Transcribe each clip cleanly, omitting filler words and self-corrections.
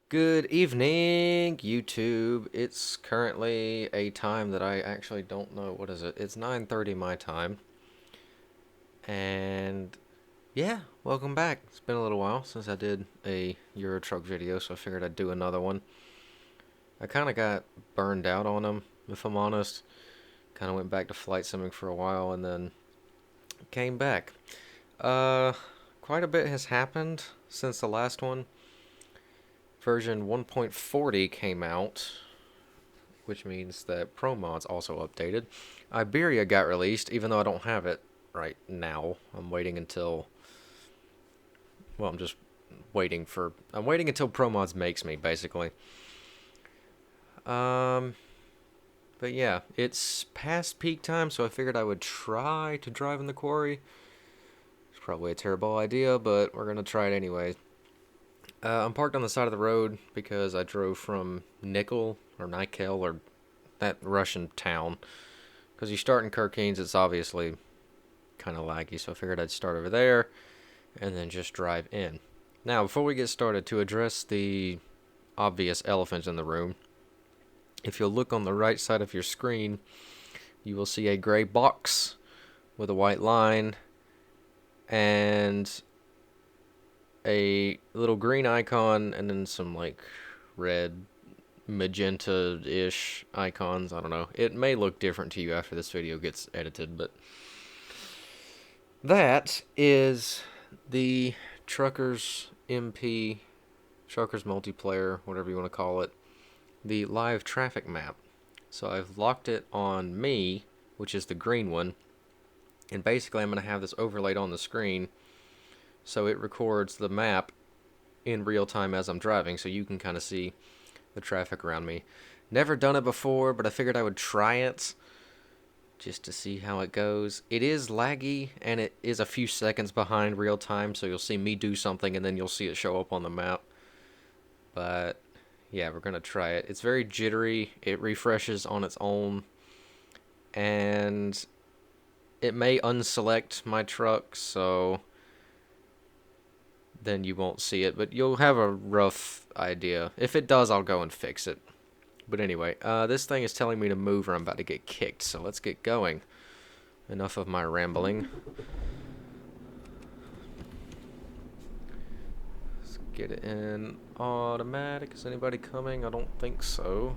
Good evening, YouTube. It's currently a time that I actually don't know. What is it? It's 9:30 my time. And yeah, welcome back. It's been a little while since I did a Euro Truck video, so I figured I'd do another one. I kind of got burned out on them, if I'm honest. Kind of went back to flight simming for a while and then came back. Uh, Quite a bit has happened since the last one. Version 1.40 came out, which means that Pro Mod's also updated. Iberia got released, even though I don't have it right now. I'm waiting until, well, I'm waiting until Pro Mods makes me, basically. Um, but yeah, it's past peak time, so I figured I would try to drive in the quarry. It's probably a terrible idea, but we're gonna try it anyway. I'm parked on the side of the road because I drove from Nikel, or that Russian town. Because you start in Kirkenes, it's obviously kind of laggy, so I figured I'd start over there and then just drive in. Now, before we get started, to address the obvious elephant in the room, if you'll look on the right side of your screen, you will see a gray box with a white line and a little green icon and then some like red magenta-ish icons. I don't know. It may look different to you after this video gets edited, but that is the Truckers MP, Truckers Multiplayer, whatever you want to call it, the live traffic map. So I've locked it on me, which is the green one, and basically I'm going to have this overlaid on the screen so it records the map in real time as I'm driving, so you can kind of see the traffic around me. Never done it before, but I figured I would try it just to see how it goes. It is laggy, and it is a few seconds behind real time, so you'll see me do something, and then you'll see it show up on the map. But yeah, we're going to try it. It's very jittery. It refreshes on its own, and it may unselect my truck, so then you won't see it, but you'll have a rough idea. If it does, I'll go and fix it. But anyway, this thing is telling me to move or I'm about to get kicked, so let's get going. Enough of my rambling. Let's get it in automatic. Is anybody coming? I don't think so.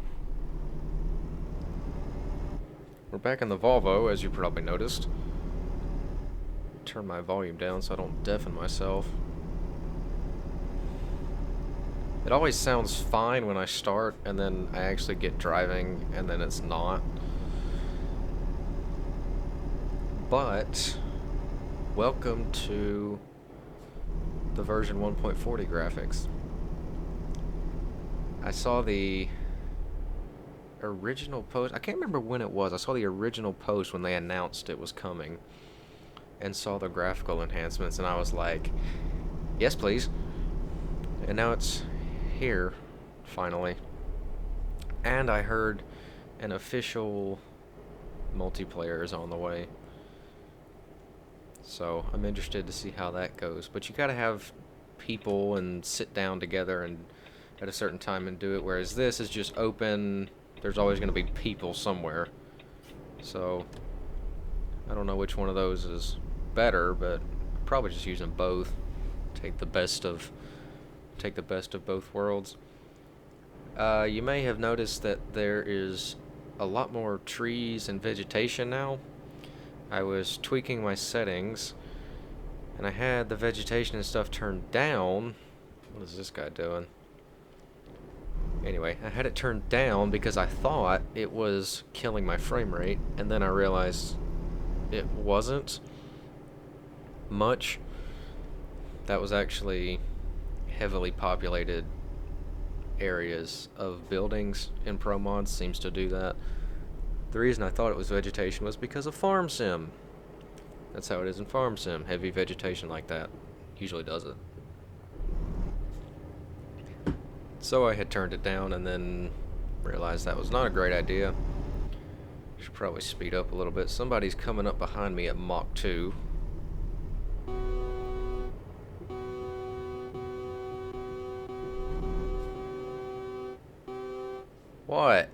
We're back in the Volvo, as you probably noticed. Turn my volume down so I don't deafen myself. It always sounds fine when I start, and then I actually get driving, and then it's not. But, welcome to the version 1.40 graphics. I saw the original post. I can't remember when it was. I saw the original post when they announced it was coming, and saw the graphical enhancements, and I was like, yes, please. And now it's here, finally. And I heard an official multiplayer is on the way. So I'm interested to see how that goes. But you gotta have people and sit down together and at a certain time and do it, whereas this is just open. There's always gonna be people somewhere. So I don't know which one of those is better, but probably just using both. Take the best of both worlds. You may have noticed that there is a lot more trees and vegetation now. I was tweaking my settings, and I had the vegetation and stuff turned down. What is this guy doing? Anyway, I had it turned down because I thought it was killing my frame rate, and then I realized it wasn't much. That was actually heavily populated areas of buildings in Pro Mods seems to do that. The reason I thought it was vegetation was because of Farm Sim. That's how it is in Farm Sim. Heavy vegetation like that usually does it. So I had turned it down and then realized that was not a great idea. Should probably speed up a little bit. Somebody's coming up behind me at Mach 2. What?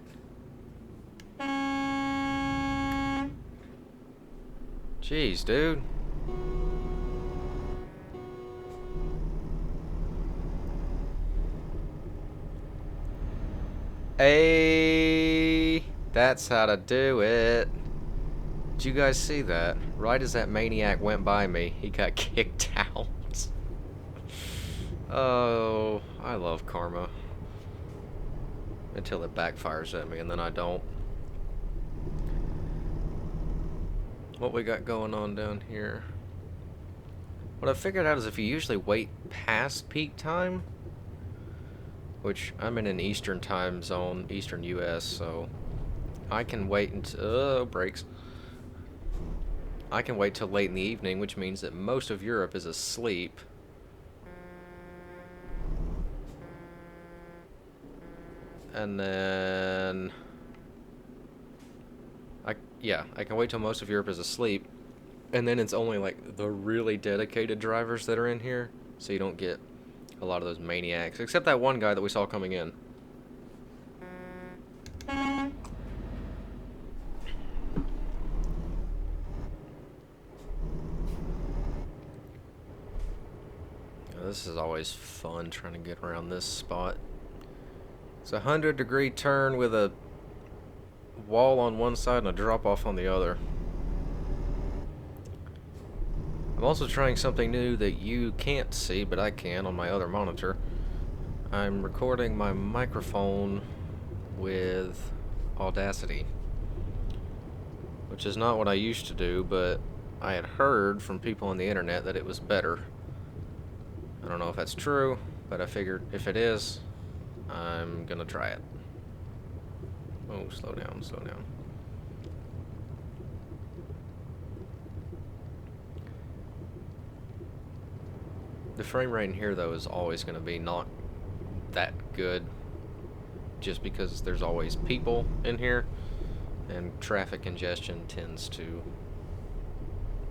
Jeez, dude. Hey, that's how to do it. Did you guys see that? Right as that maniac went by me, he got kicked out. Oh, I love karma. Until it backfires at me, and then I don't. What we got going on down here? What I figured out is if you usually wait past peak time, which I'm in an Eastern time zone, Eastern US, so I can wait until brakes. I can wait till late in the evening, which means that most of Europe is asleep. And then I can wait till most of Europe is asleep, and then it's only like the really dedicated drivers that are in here, so you don't get a lot of those maniacs, except that one guy that we saw coming in. This is always fun trying to get around this spot. It's a 100-degree turn with a wall on one side and a drop off on the other. I'm also trying something new that you can't see, but I can on my other monitor. I'm recording my microphone with Audacity, which is not what I used to do, but I had heard from people on the internet that it was better. I don't know if that's true, but I figured if it is, I'm gonna try it. Oh, slow down, slow down. The frame rate in here, though, is always gonna be not that good, just because there's always people in here, and traffic congestion tends to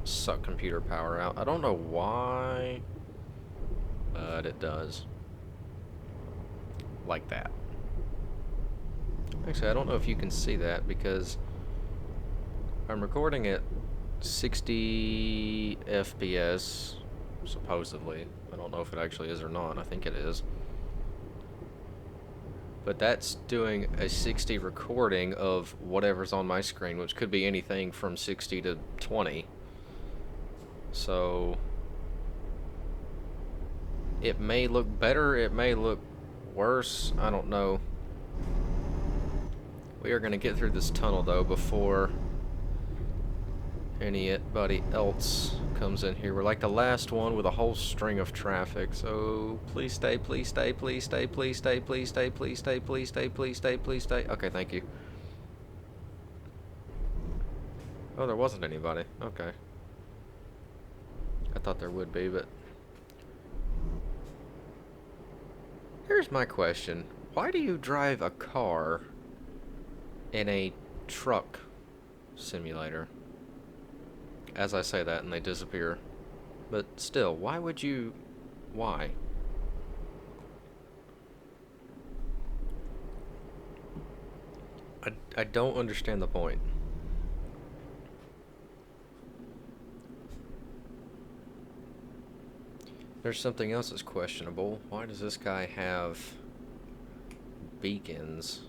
suck computer power out. I don't know why, but it does. Like that. Actually, I don't know if you can see that because I'm recording at 60 FPS, supposedly. I don't know if it actually is or not. I think it is. But that's doing a 60 recording of whatever's on my screen, which could be anything from 60 to 20. So it may look better, it may look worse, I don't know. We are going to get through this tunnel, though, before anybody else comes in here. We're like the last one with a whole string of traffic, so please stay, please stay, please stay, please stay, please stay, please stay, please stay, please stay, please stay. Okay, thank you. Oh, there wasn't anybody. Okay. I thought there would be, but... Here's my question. Why do you drive a car in a truck simulator? As I say that and they disappear. But still, why would you... Why? I don't understand the point. There's something else that's questionable. Why does this guy have beacons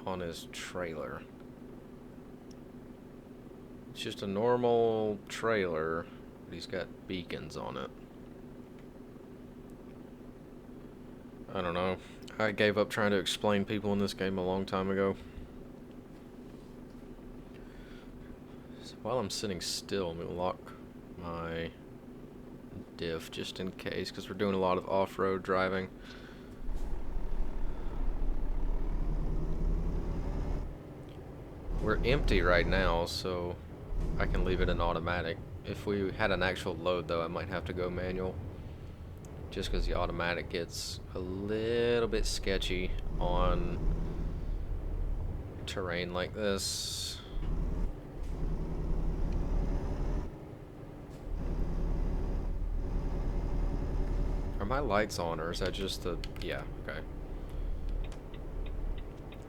on his trailer? It's just a normal trailer, but he's got beacons on it. I don't know. I gave up trying to explain people in this game a long time ago. So while I'm sitting still, I'm going to lock my diff just in case, because we're doing a lot of off-road driving. We're empty right now, so I can leave it in automatic. If we had an actual load, though, I might have to go manual, just because the automatic gets a little bit sketchy on terrain like this. Are my lights on, or is that just the... Yeah, okay.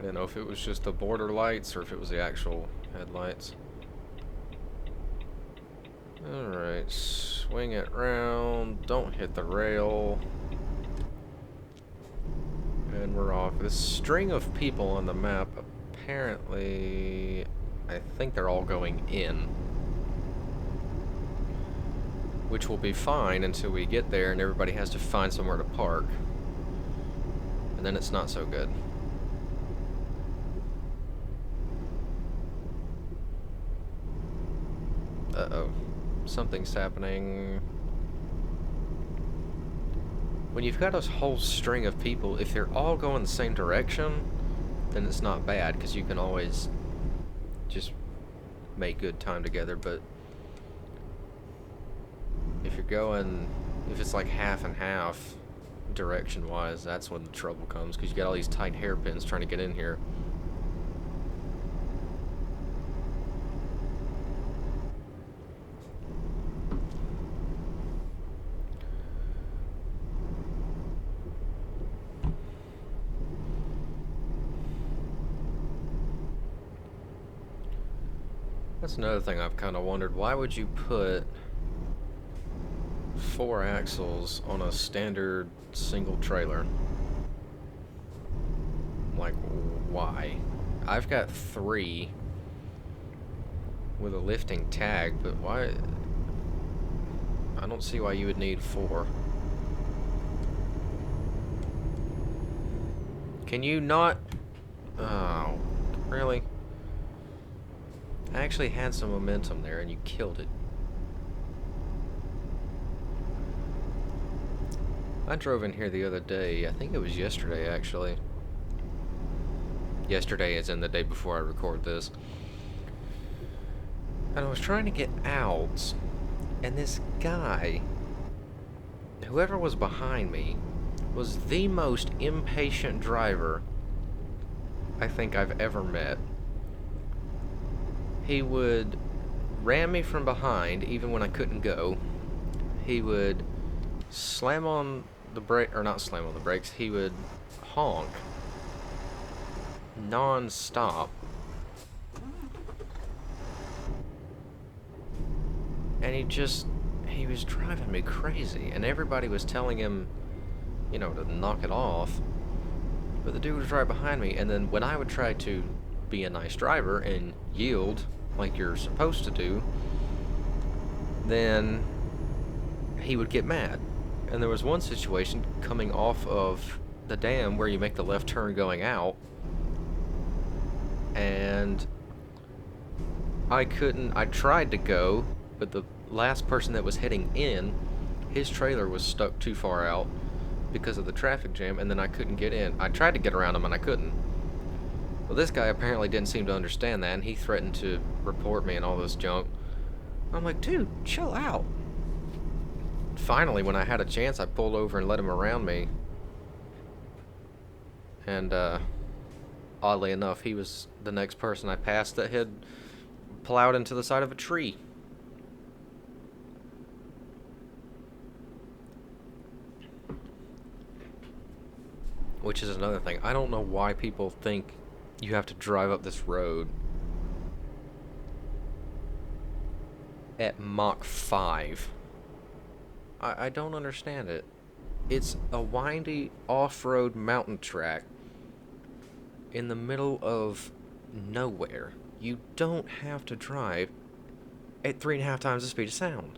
didn't know if it was just the border lights or if it was the actual headlights. Alright, swing it round, don't hit the rail. And we're off. This string of people on the map, apparently, I think they're all going in. Which will be fine until we get there and everybody has to find somewhere to park. And then it's not so good. Uh-oh. Something's happening. When you've got a whole string of people, if they're all going the same direction, then it's not bad, because you can always just make good time together. But if you're going, if it's like half and half direction-wise, that's when the trouble comes, because you got all these tight hairpins trying to get in here. That's another thing I've kind of wondered. Why would you put 4 axles on a standard single trailer? Like, why? I've got 3 with a lifting tag, but why? I don't see why you would need 4. Can you not? Oh, really? I actually had some momentum there and you killed it. I drove in here the other day. I think it was yesterday, actually. Yesterday is in the day before I record this. And I was trying to get out, and this guy, whoever was behind me, was the most impatient driver I think I've ever met. He would ram me from behind even when I couldn't go. He would slam on the brake, or not slam on the brakes, he would honk non-stop. And he was driving me crazy, and everybody was telling him, you know, to knock it off. But the dude was right behind me, and then when I would try to be a nice driver and yield like you're supposed to do, then he would get mad. And there was one situation coming off of the dam where you make the left turn going out, and I tried to go, but the last person that was heading in, his trailer was stuck too far out because of the traffic jam, and then I couldn't get in. I tried to get around him and I couldn't. Well, this guy apparently didn't seem to understand that, and he threatened to report me and all this junk. I'm like, dude, chill out. Finally, when I had a chance, I pulled over and let him around me. And, oddly enough, he was the next person I passed that had plowed into the side of a tree. Which is another thing. I don't know why people think you have to drive up this road at Mach 5. I don't understand it. It's a windy off-road mountain track in the middle of nowhere. You don't have to drive at 3.5 times the speed of sound.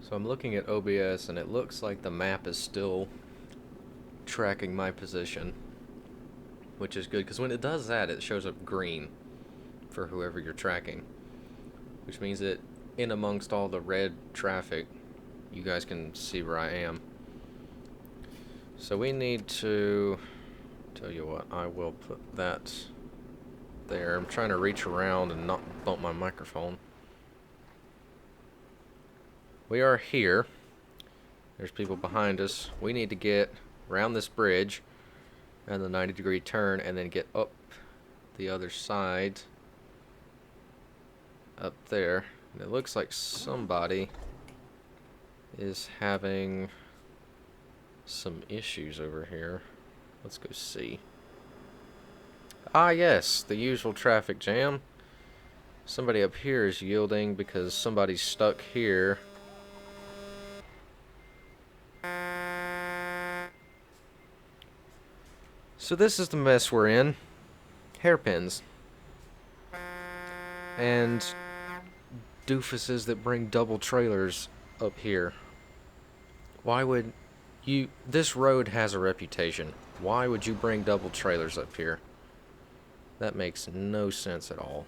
So I'm looking at OBS, and it looks like the map is still tracking my position, which is good, because when it does that, it shows up green for whoever you're tracking, which means that in amongst all the red traffic, you guys can see where I am. So we need to... Tell you what, I will put that there. I'm trying to reach around and not bump my microphone. We are here. There's people behind us. We need to get around this bridge and the 90-degree turn and then get up the other side. Up there. And it looks like somebody is having some issues over here. Let's go see. Ah, yes, the usual traffic jam. Somebody up here is yielding because somebody's stuck here. So this is the mess we're in. Hairpins. And doofuses that bring double trailers up here. Why would you... This road has a reputation. Why would you bring double trailers up here? That makes no sense at all.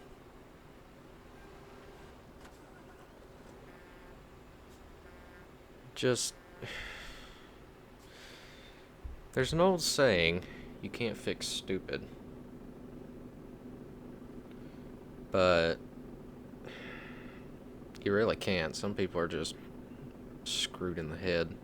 Just... There's an old saying, you can't fix stupid. But you really can't. Some people are just screwed in the head.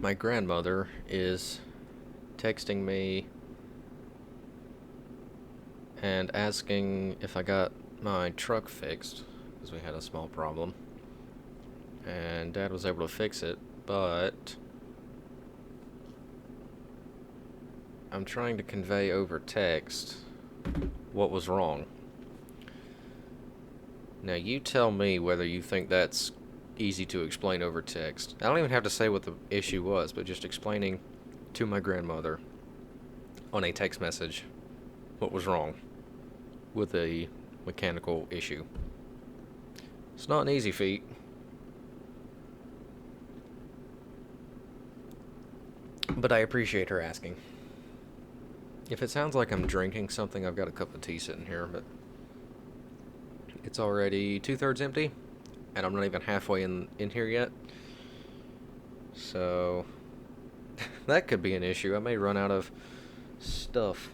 My grandmother is texting me and asking if I got my truck fixed, because we had a small problem. And Dad was able to fix it, but I'm trying to convey over text what was wrong. Now you tell me whether you think that's easy to explain over text. I don't even have to say what the issue was, but just explaining to my grandmother on a text message what was wrong with a mechanical issue. It's not an easy feat. But I appreciate her asking. If it sounds like I'm drinking something, I've got a cup of tea sitting here, but it's already 2/3 empty, and I'm not even halfway in here yet. So that could be an issue. I may run out of stuff.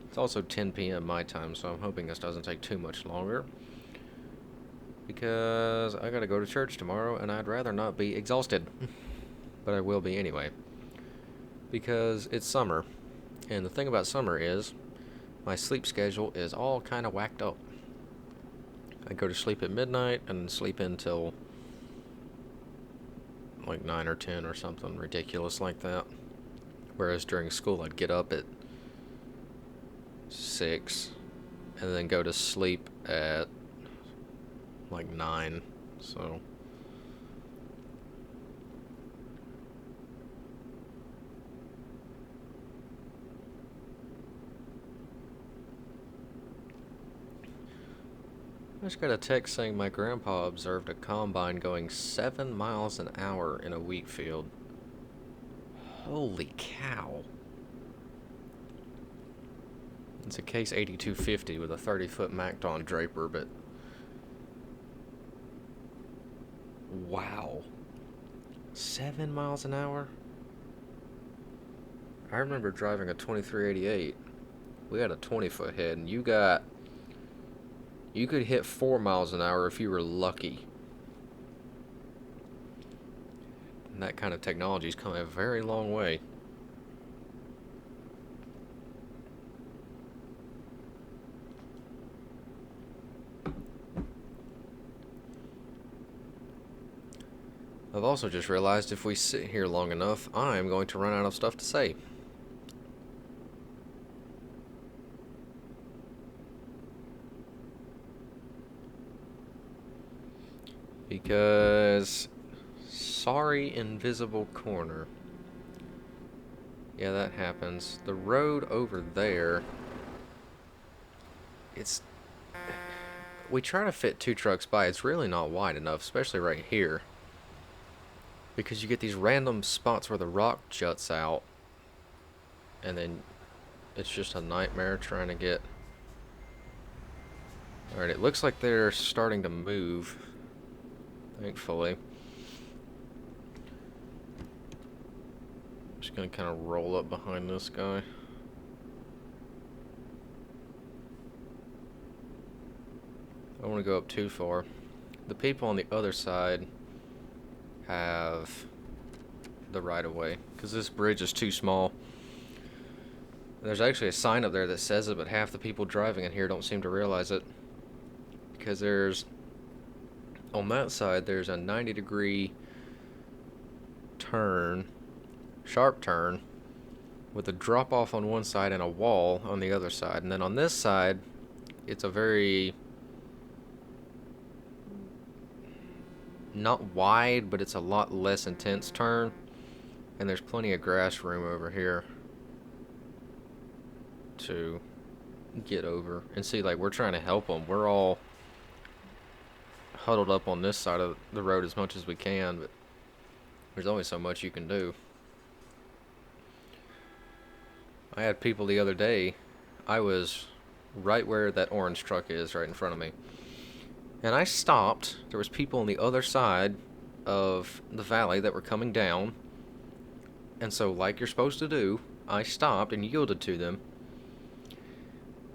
It's also 10 p.m. my time, so I'm hoping this doesn't take too much longer, because I gotta go to church tomorrow, and I'd rather not be exhausted. But I will be anyway, because it's summer, and the thing about summer is my sleep schedule is all kind of whacked up. I go to sleep at midnight and sleep until like 9 or 10 or something ridiculous like that. Whereas during school I'd get up at 6 and then go to sleep at like 9. So I just got a text saying my grandpa observed a combine going 7 miles an hour in a wheat field. Holy cow. It's a Case 8250 with a 30-foot Macton draper, but wow. 7 miles an hour? I remember driving a 2388. We had a 20-foot head, and you could hit 4 miles an hour if you were lucky. And that kind of technology's come a very long way. I've also just realized if we sit here long enough, I'm going to run out of stuff to say. Because... Sorry, invisible corner. Yeah, that happens. The road over there... It's... We try to fit 2 trucks by. It's really not wide enough, especially right here. Because you get these random spots where the rock juts out. And then it's just a nightmare trying to get... Alright, it looks like they're starting to move. Thankfully. Just gonna kind of roll up behind this guy. I don't want to go up too far. The people on the other side have the right of way because this bridge is too small. There's actually a sign up there that says it, but half the people driving in here don't seem to realize it. Because there's, on that side, there's a 90-degree turn, sharp turn, with a drop off on one side and a wall on the other side. And then on this side, it's a very, not wide, but it's a lot less intense turn. And there's plenty of grass room over here to get over. And see, like, we're trying to help them. We're all huddled up on this side of the road as much as we can, but there's only so much you can do. I had people the other day, I was right where that orange truck is, right in front of me. And I stopped. There was people on the other side of the valley that were coming down. And so, like you're supposed to do, I stopped and yielded to them.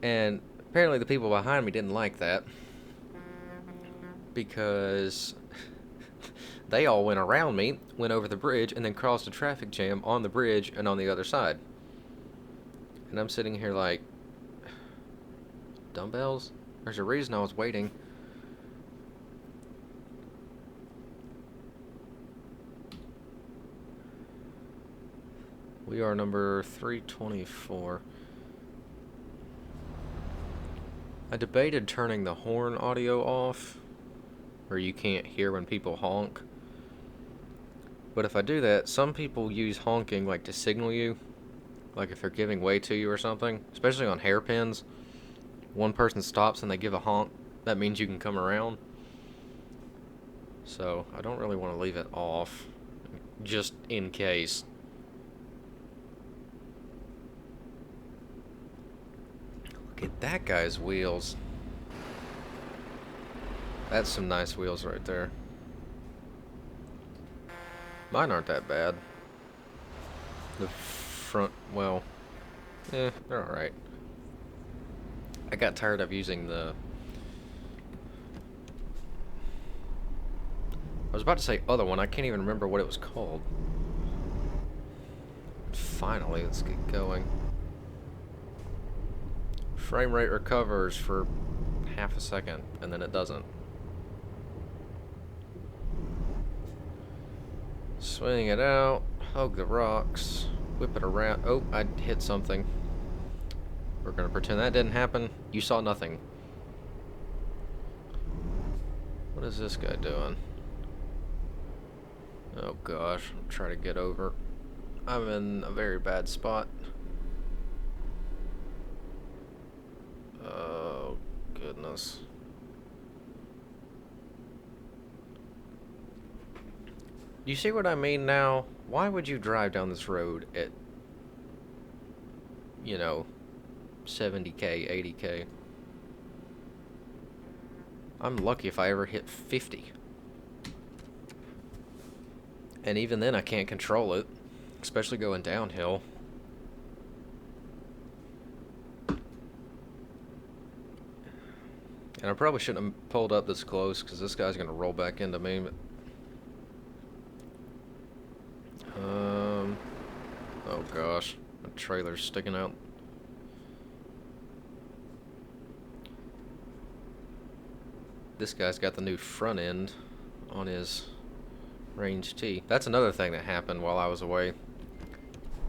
And apparently the people behind me didn't like that. Because they all went around me, went over the bridge, and then crossed a traffic jam on the bridge and on the other side. And I'm sitting here like, dumbbells? There's a reason I was waiting. We are number 324. I debated turning the horn audio off, where you can't hear when people honk. But if I do that, some people use honking like to signal you, like if they're giving way to you or something, especially on hairpins. One person stops and they give a honk, that means you can come around. So I don't really want to leave it off, just in case. Look at that guy's wheels. That's some nice wheels right there. Mine aren't that bad. The front, well, they're alright. I got tired of using the... I was about to say other one. I can't even remember what it was called. Finally, let's get going. Frame rate recovers for half a second, and then it doesn't. Swing it out, hug the rocks, whip it around. Oh, I hit something. We're gonna pretend that didn't happen. You saw nothing. What is this guy doing? Oh gosh, I'm trying to get over. I'm in a very bad spot. Oh goodness. You see what I mean now? Why would you drive down this road at, you know, 70k, 80k? I'm lucky if I ever hit 50. And even then I can't control it, especially going downhill. And I probably shouldn't have pulled up this close because this guy's going to roll back into me, but oh gosh, a trailer's sticking out. This guy's got the new front end on his Range T. That's another thing that happened while I was away.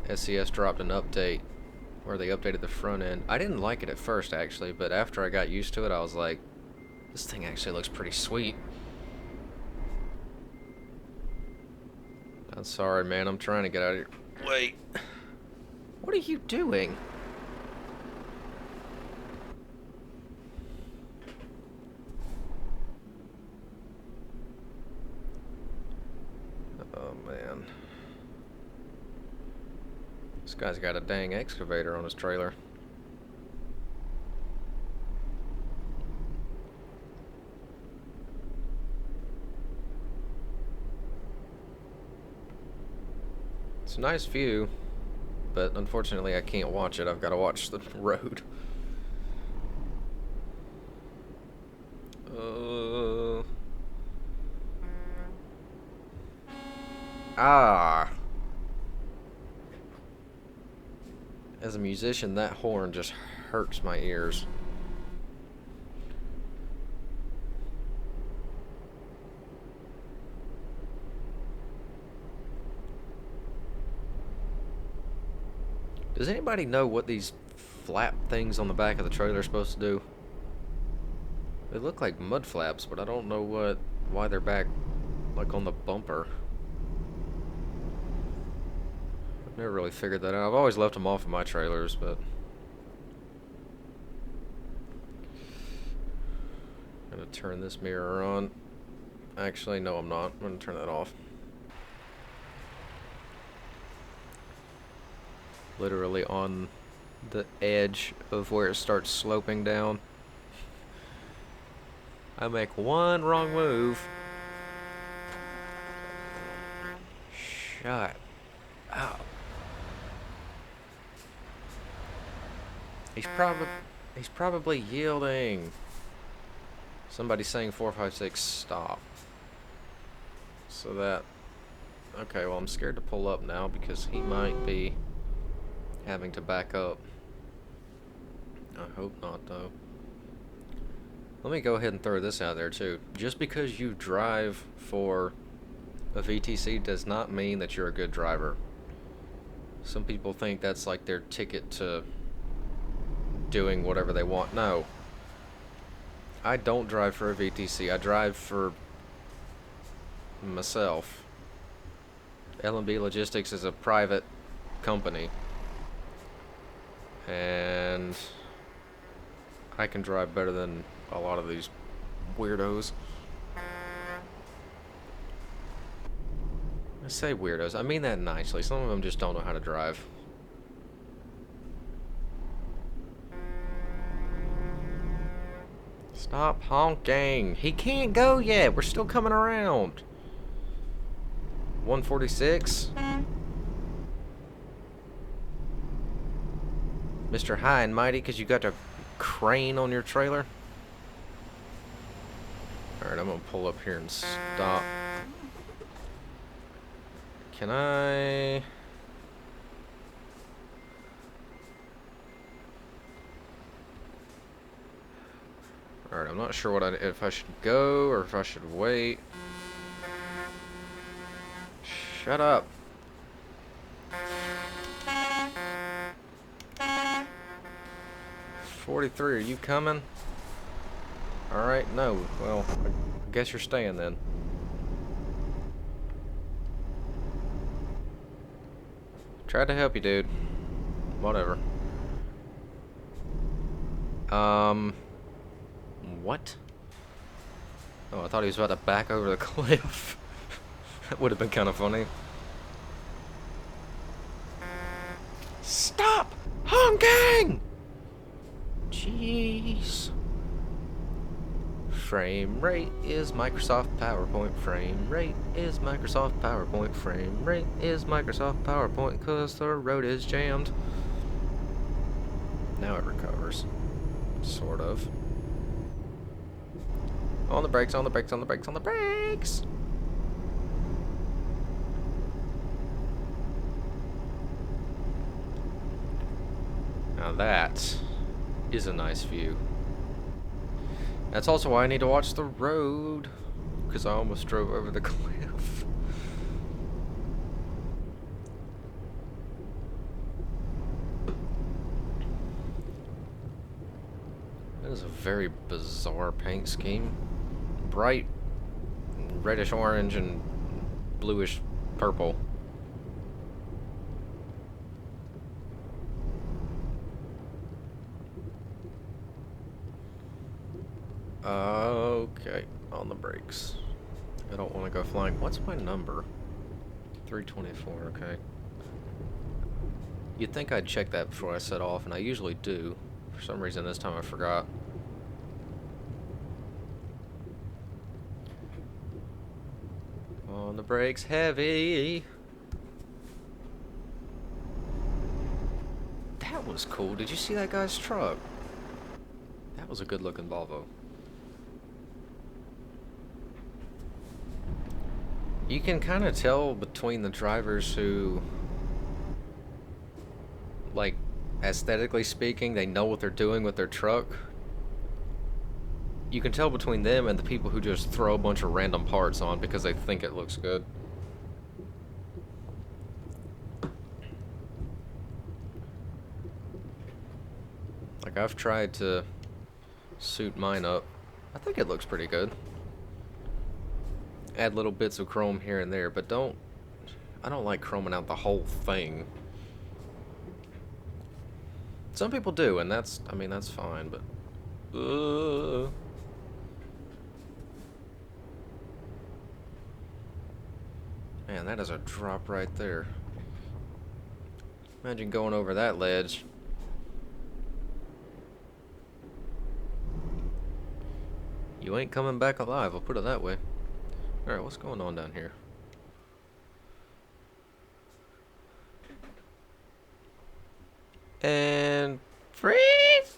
SCS dropped an update where they updated the front end. I didn't like it at first actually, but after I got used to it I was like, this thing actually looks pretty sweet. I'm sorry, man. I'm trying to get out of here. Wait. What are you doing? Oh, man. This guy's got a dang excavator on his trailer. It's a nice view, but unfortunately I can't watch it. I've got to watch the road. As a musician, that horn just hurts my ears. Does anybody know what these flap things on the back of the trailer are supposed to do? They look like mud flaps, but I don't know why they're back, like, on the bumper. I've never really figured that out. I've always left them off of my trailers, but I'm gonna turn this mirror on. Actually, no, I'm not. I'm gonna turn that off. Literally on the edge of where it starts sloping down. I make one wrong move. Shut up. He's probably yielding. Somebody's saying 456 stop. So that, okay, well, I'm scared to pull up now because he might be having to back up. I hope not, though. Let me go ahead and throw this out there too. Just because you drive for a VTC does not mean that you're a good driver. Some people think that's like their ticket to doing whatever they want. No. I don't drive for a VTC. I drive for myself. L&B Logistics is a private company. And I can drive better than a lot of these weirdos. I say weirdos, I mean that nicely. Some of them just don't know how to drive. Stop honking. He can't go yet. We're still coming around. 146. Mr. High and Mighty, because you got a crane on your trailer. Alright, I'm going to pull up here and stop. Can I... Alright, I'm not sure if I should go or if I should wait. Shut up. $43, are you coming? Alright, no. Well, I guess you're staying then. Tried to help you, dude. Whatever. What? Oh, I thought he was about to back over the cliff. That would have been kind of funny. Stop honking! Jeez. Frame rate is Microsoft PowerPoint. Frame rate is Microsoft PowerPoint. Frame rate is Microsoft PowerPoint because the road is jammed. Now it recovers. Sort of. On the brakes, on the brakes, on the brakes, on the brakes! Now that is a nice view. That's also why I need to watch the road, because I almost drove over the cliff. That is a very bizarre paint scheme. Bright reddish orange and bluish purple. Okay, on the brakes. I don't want to go flying. What's my number? 324, okay. You'd think I'd check that before I set off, and I usually do. For some reason this time I forgot. On the brakes, heavy! That was cool. Did you see that guy's truck? That was a good looking Volvo. You can kind of tell between the drivers who, like, aesthetically speaking, they know what they're doing with their truck. You can tell between them and the people who just throw a bunch of random parts on because they think it looks good. Like, I've tried to suit mine up. I think it looks pretty good. Add little bits of chrome here and there, but I don't like chroming out the whole thing. Some people do, and that's fine, but man, that is a drop right there. Imagine going over that ledge. You ain't coming back alive, I'll put it that way. Alright, what's going on down here? And freeze!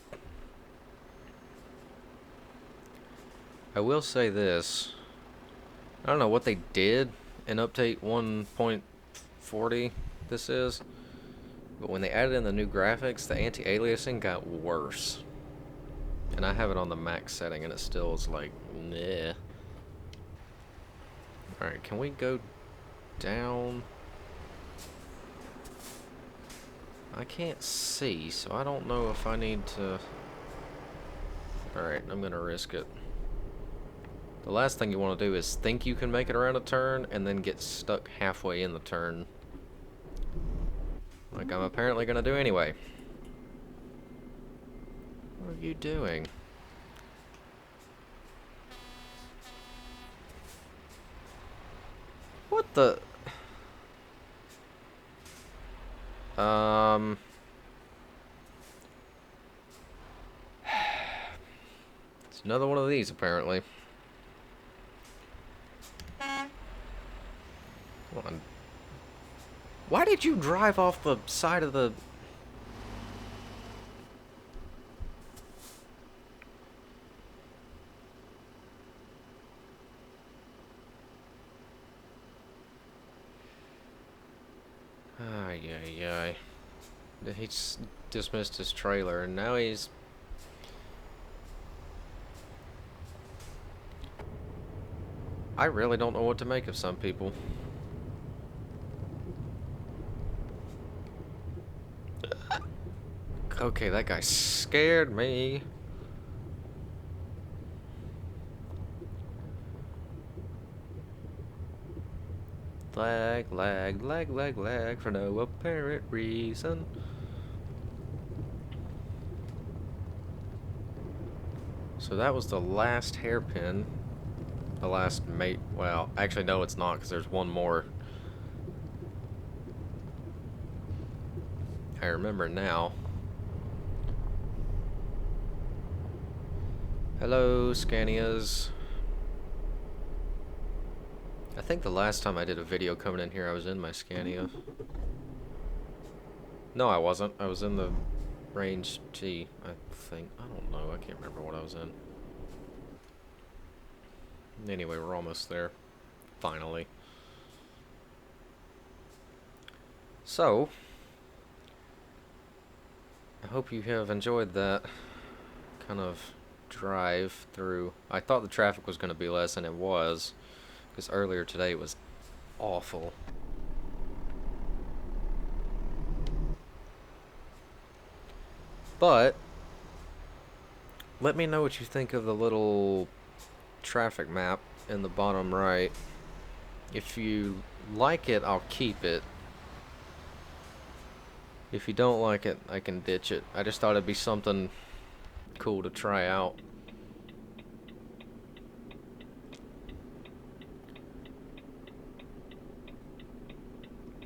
I will say this. I don't know what they did in update 1.40 this is, but when they added in the new graphics, the anti-aliasing got worse. And I have it on the max setting and it still is like, nah. Alright, can we go down? I can't see, so I don't know if I need to... Alright, I'm gonna risk it. The last thing you want to do is think you can make it around a turn and then get stuck halfway in the turn. Like I'm apparently gonna do anyway. What are you doing? What the... It's another one of these, apparently. Come on. Why did you drive off the side of the... Ay, ay, ay. He dismissed his trailer, and now he's... I really don't know what to make of some people. Okay, that guy scared me. Lag, lag, lag, lag, lag for no apparent reason. So that was the last hairpin. The last mate. Well, actually, no, it's not, because there's one more. I remember now. Hello, Scanias. I think the last time I did a video coming in here, I was in my Scania. No, I wasn't. I was in the Range T, I think. I don't know. I can't remember what I was in. Anyway, we're almost there. Finally. So, I hope you have enjoyed that kind of drive through. I thought the traffic was going to be less, and it was. Because earlier today it was awful. But, let me know what you think of the little traffic map in the bottom right. If you like it, I'll keep it. If you don't like it, I can ditch it. I just thought it'd be something cool to try out.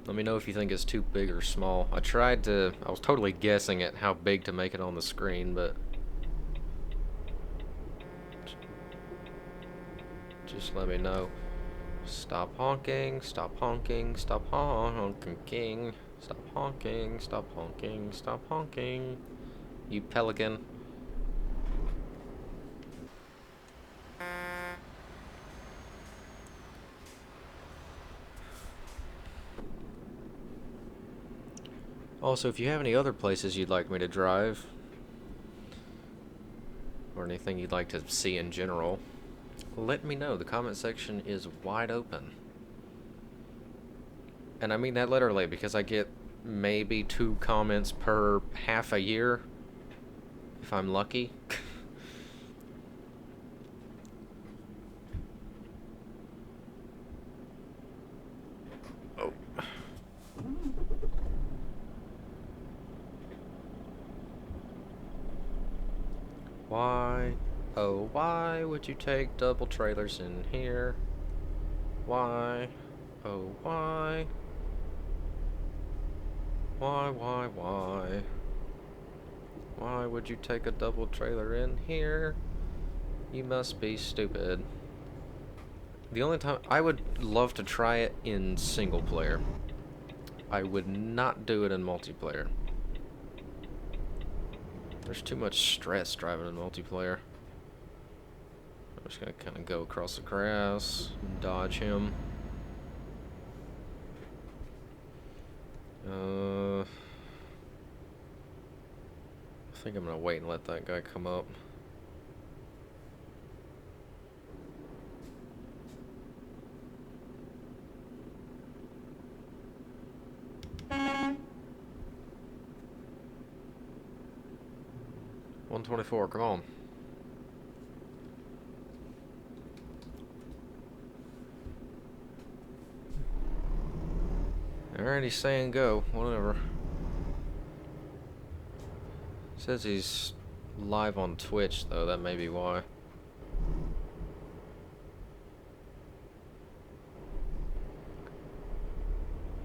Let me know if you think it's too big or small. I was totally guessing at how big to make it on the screen, but just let me know. Stop honking, stop honking, stop honking, stop honking, stop honking, stop honking. You pelican. Also, if you have any other places you'd like me to drive, or anything you'd like to see in general, let me know. The comment section is wide open. And I mean that literally, because I get maybe 2 comments per half a year, if I'm lucky. Oh. Why, oh why would you take double trailers in here? Why, oh why? Why? Why would you take a double trailer in here? You must be stupid. The only time I would love to try it in single player. I would not do it in multiplayer. There's too much stress driving in multiplayer. I'm just gonna kind of go across the grass, dodge him. I think I'm gonna wait and let that guy come up. $124, come on. Alright, he's saying go, whatever. Says he's live on Twitch, though, that may be why.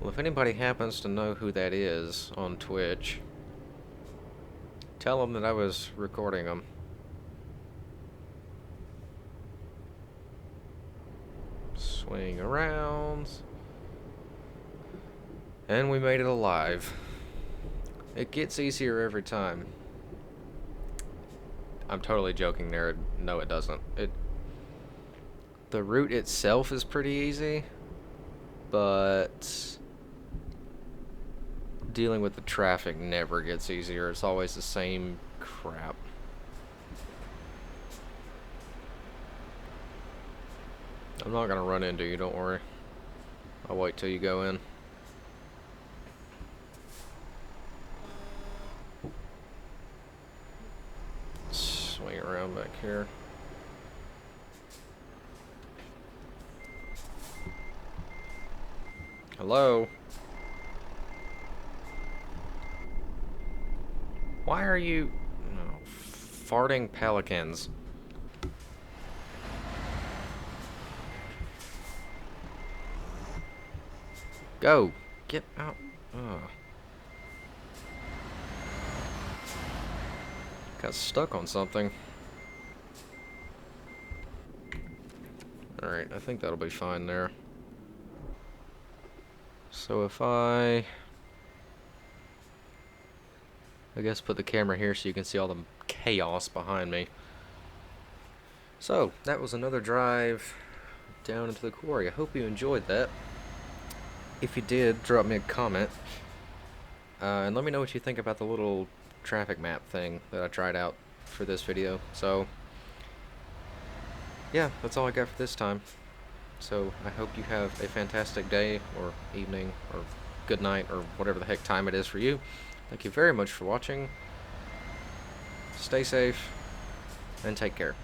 Well, if anybody happens to know who that is on Twitch, tell them that I was recording them. Swing around. And we made it alive. It gets easier every time. I'm totally joking there. No, it doesn't. The route itself is pretty easy, but dealing with the traffic never gets easier. It's always the same crap. I'm not gonna run into you, don't worry. I'll wait till you go in. Swing around back here. Hello? Why are you... Oh, farting pelicans. Go! Get out. Ugh. Got stuck on something. Alright, I think that'll be fine there. So if I guess put the camera here so you can see all the chaos behind me. So, that was another drive down into the quarry. I hope you enjoyed that. If you did, drop me a comment. And let me know what you think about the little traffic map thing that I tried out for this video. So, yeah, that's all I got for this time. So, I hope you have a fantastic day, or evening, or good night, or whatever the heck time it is for you. Thank you very much for watching. Stay safe, and take care.